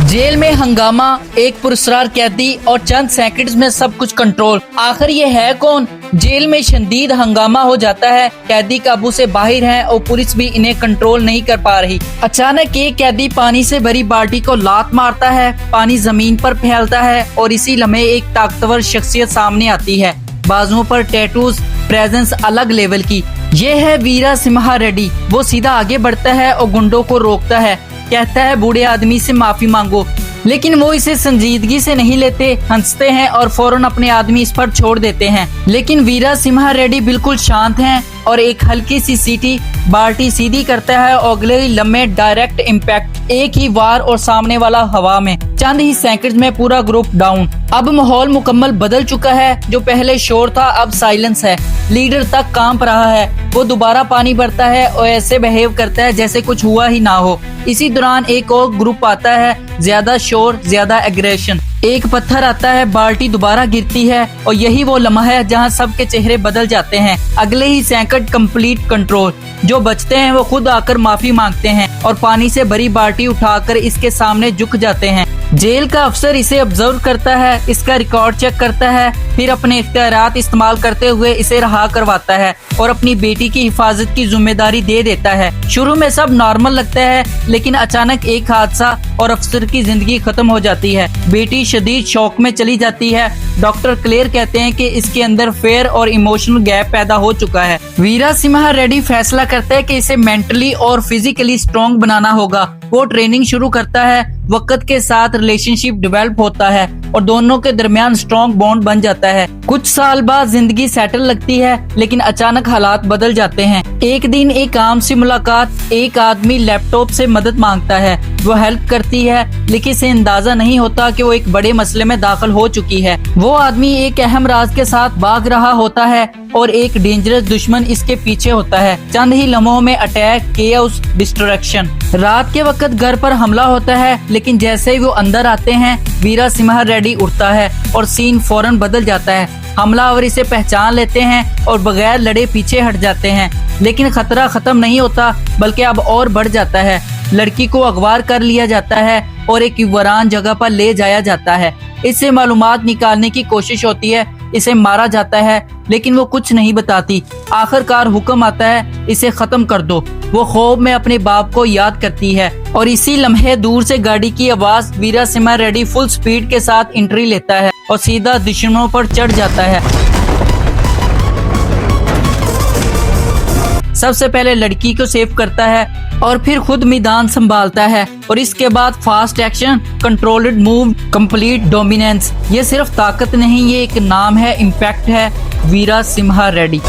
Jail में हंगामा, एक पुरस्कार कैदी और चंद सेकंड्स में सब कुछ कंट्रोल। आखिर ये है कौन? जेल में शदीद हंगामा हो जाता है। कैदी काबू से बाहर हैं और पुलिस भी इन्हें कंट्रोल नहीं कर पा रही। अचानक एक कैदी पानी से भरी बाल्टी को लात मारता है, पानी जमीन पर फैलता है और इसी लम्हे एक ताकतवर शख्सियत सामने आती है। बाजुओं पर टैटूज, प्रेजेंस अलग लेवल की। ये है वीरा सिम्हा रेड्डी। वो सीधा आगे बढ़ता है और गुंडों को रोकता है, कहता है बूढ़े आदमी से माफी मांगो, लेकिन वो इसे संजीदगी से नहीं लेते, हंसते हैं और फौरन अपने आदमी इस पर छोड़ देते हैं। लेकिन वीरा सिम्हा रेड्डी बिल्कुल शांत हैं और एक हल्की सी सीटी बाल्टी सीधी करता है और अगले ही लम्हे डायरेक्ट इम्पैक्ट, एक ही वार और सामने वाला हवा में। चंद ही सेकंड्स में पूरा ग्रुप डाउन। अब माहौल मुकम्मल बदल चुका है। जो पहले शोर था अब साइलेंस है। लीडर तक कांप रहा है। वो दोबारा पानी भरता है और ऐसे बिहेव करता है जैसे कुछ हुआ ही ना हो। इसी दौरान एक और ग्रुप आता है, ज्यादा शोर, ज्यादा एग्रेशन। एक पत्थर आता है, बाल्टी दोबारा गिरती है और यही वो लम्हा है जहां सबके चेहरे बदल जाते हैं। अगले ही सेकंड कंप्लीट कंट्रोल। जो बचते हैं वो खुद आकर माफी मांगते हैं और पानी से भरी बाल्टी उठाकर इसके सामने झुक जाते हैं। जेल का अफसर इसे ऑब्जर्व करता है, इसका रिकॉर्ड चेक करता है, फिर अपने इख्तियारात इस्तेमाल करते हुए इसे रहा करवाता है और अपनी बेटी की हिफाजत की जिम्मेदारी दे देता है। शुरू में सब नॉर्मल लगता है, लेकिन अचानक एक हादसा और अफसर की जिंदगी खत्म हो जाती है। बेटी शदीद शौक में चली जाती है। डॉक्टर क्लेयर कहते हैं कि इसके अंदर फेयर और इमोशनल गैप पैदा हो चुका है। वीरा सिम्हा रेड्डी फैसला करता है कि इसे मेंटली और फिजिकली स्ट्रॉन्ग बनाना होगा। वो ट्रेनिंग शुरू करता है। वक्त के साथ रिलेशनशिप डेवलप होता है और दोनों के दरमियान स्ट्रॉन्ग बॉन्ड बन जाता है। कुछ साल बाद जिंदगी सेटल लगती है, लेकिन अचानक हालात बदल जाते हैं। एक दिन एक आम सी मुलाकात, एक आदमी लैपटॉप से मदद मांगता है। वो हेल्प करती है, लेकिन इसे अंदाजा नहीं होता कि वो एक बड़े मसले में दाखिल हो चुकी है। वो आदमी एक अहम राज के साथ भाग रहा होता है और एक डेंजरस दुश्मन इसके पीछे होता है। चंद ही लम्हों में अटैक, केओस, डिस्ट्रैक्शन। रात के वक्त घर पर हमला होता है, लेकिन जैसे ही वो अंदर आते हैं वीरा सिम्हा रेड्डी उठता है और सीन फौरन बदल जाता है। हमलावर इसे पहचान लेते हैं और बगैर लड़े पीछे हट जाते हैं, लेकिन खतरा खत्म नहीं होता बल्कि अब और बढ़ जाता है। लड़की को अगवा कर लिया जाता है और एक वीरान जगह पर ले जाया जाता है। इससे मालूमात निकालने की कोशिश होती है। इसे मारा जाता है, लेकिन वो कुछ नहीं बताती। आखिरकार हुक्म आता है, इसे खत्म कर दो। वो खौफ में अपने बाप को याद करती है और इसी लम्हे दूर से गाड़ी की आवाज वीरा सिम्हा रेड्डी फुल स्पीड के साथ एंट्री लेता है और सीधा दुश्मनों पर चढ़ जाता है। सबसे पहले लड़की को सेव करता है और फिर खुद मैदान संभालता है और इसके बाद fast action, controlled move, complete dominance. ये सिर्फ ताकत नहीं, ये एक नाम है, इम्पैक्ट है। वीरा सिम्हा रेड्डी।